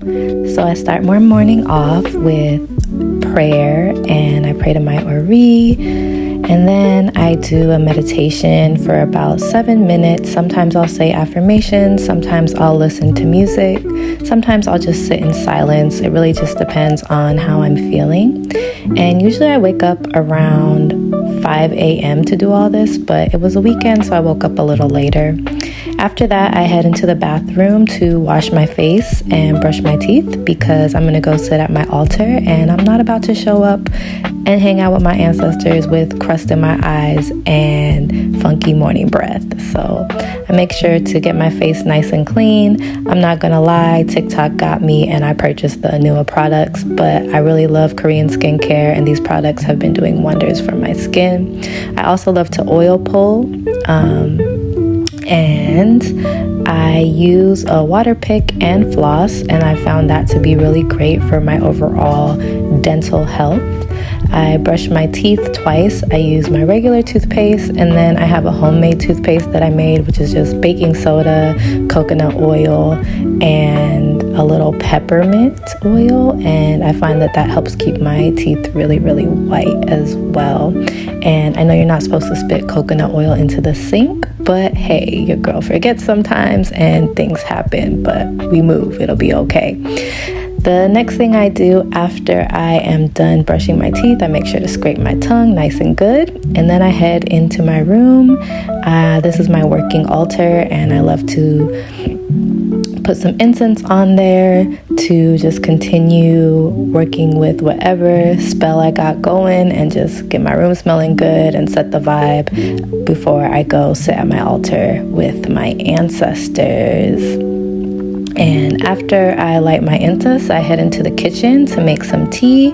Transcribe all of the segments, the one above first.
So I start my morning off with prayer, and I pray to my Ori, and then I do a meditation for about 7 minutes. Sometimes I'll say affirmations, sometimes I'll listen to music, sometimes I'll just sit in silence. It really just depends on how I'm feeling. And usually I wake up around 5 a.m. to do all this, but it was a weekend, so I woke up a little later. After that, I head into the bathroom to wash my face and brush my teeth because I'm going to go sit at my altar, and I'm not about to show up and hang out with my ancestors with crust in my eyes and funky morning breath. So I make sure to get my face nice and clean. I'm not going to lie, TikTok got me and I purchased the Anua products, but I really love Korean skincare and these products have been doing wonders for my skin. I also love to oil pull. And I use a water pick and floss, and I found that to be really great for my overall dental health. I brush my teeth twice. I use my regular toothpaste, and then I have a homemade toothpaste that I made, which is just baking soda, coconut oil, and a little peppermint oil, and I find that helps keep my teeth really, really white as well. And I know you're not supposed to spit coconut oil into the sink, but hey, your girl forgets sometimes and things happen, but we move, it'll be okay. The next thing I do after I am done brushing my teeth, I make sure to scrape my tongue nice and good, and then I head into my room. This is my working altar, and I love to put some incense on there to just continue working with whatever spell I got going and just get my room smelling good and set the vibe before I go sit at my altar with my ancestors. And after I light my incense, I head into the kitchen to make some tea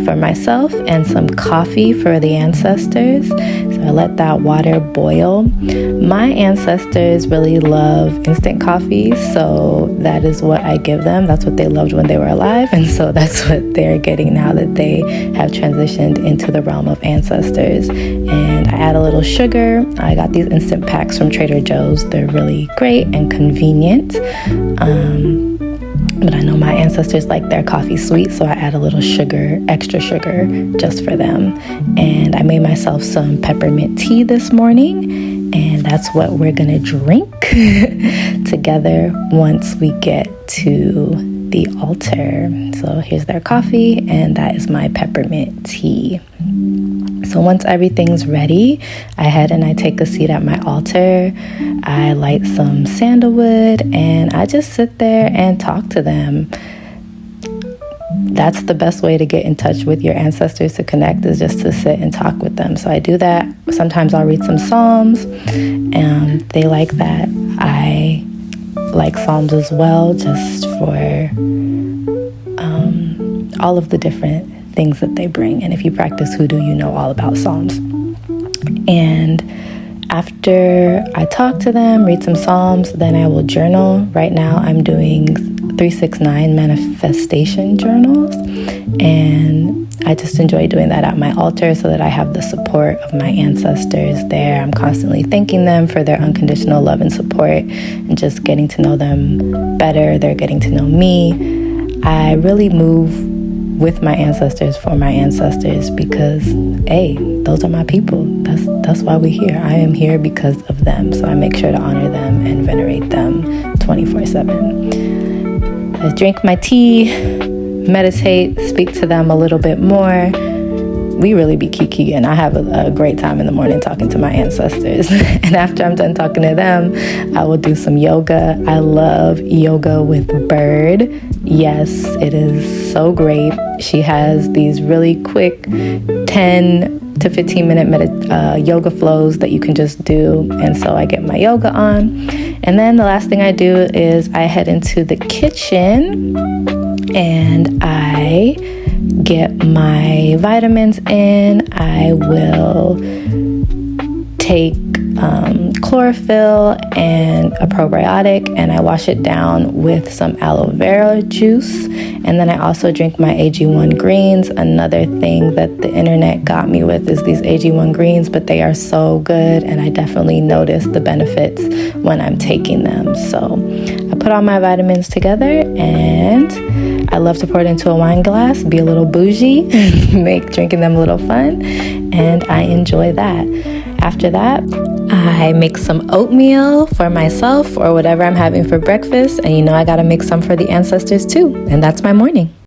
for myself and some coffee for the ancestors. So I let that water boil. My ancestors really love instant coffee, so that is what I give them. That's what they loved when they were alive, and so that's what they're getting now that they have transitioned into the realm of ancestors. And I add a little sugar. I got these instant packs from Trader Joe's. They're really great and convenient. But I know my ancestors like their coffee sweet, so I add a little sugar, extra sugar, just for them. And I made myself some peppermint tea this morning, and that's what we're gonna drink together once we get to the altar. So here's their coffee, and that is my peppermint tea. So once everything's ready, I head and I take a seat at my altar. I light some sandalwood, and I just sit there and talk to them. That's the best way to get in touch with your ancestors, to connect, is just to sit and talk with them. So I do that. Sometimes I'll read some Psalms, and they like that. I like Psalms as well, just for all of the different things that they bring. And if you practice hoodoo, you know all about Psalms. And after I talk to them, read some Psalms, then I will journal. Right now I'm doing 369 manifestation journals, and I just enjoy doing that at my altar so that I have the support of my ancestors there. I'm constantly thanking them for their unconditional love and support, and just getting to know them better. They're getting to know me. I really move with my ancestors for my ancestors because, hey, those are my people. That's why we're here. I am here because of them. So I make sure to honor them and venerate them 24/7. I drink my tea, meditate, speak to them a little bit more. We really be kiki, and I have a great time in the morning talking to my ancestors. And after I'm done talking to them, I will do some yoga. I love yoga with Bird. Yes, it is so great. She has these really quick 10 to 15 minute yoga flows that you can just do. And so I get my yoga on. And then the last thing I do is I head into the kitchen and I get my vitamins in. I will take chlorophyll and a probiotic, and I wash it down with some aloe vera juice. And then I also drink my AG1 greens. Another thing that the internet got me with is these AG1 greens, but they are so good, and I definitely notice the benefits when I'm taking them. So I put all my vitamins together and I love to pour it into a wine glass, be a little bougie, make drinking them a little fun, and I enjoy that. After that, I make some oatmeal for myself or whatever I'm having for breakfast, and I gotta make some for the ancestors too, and that's my morning.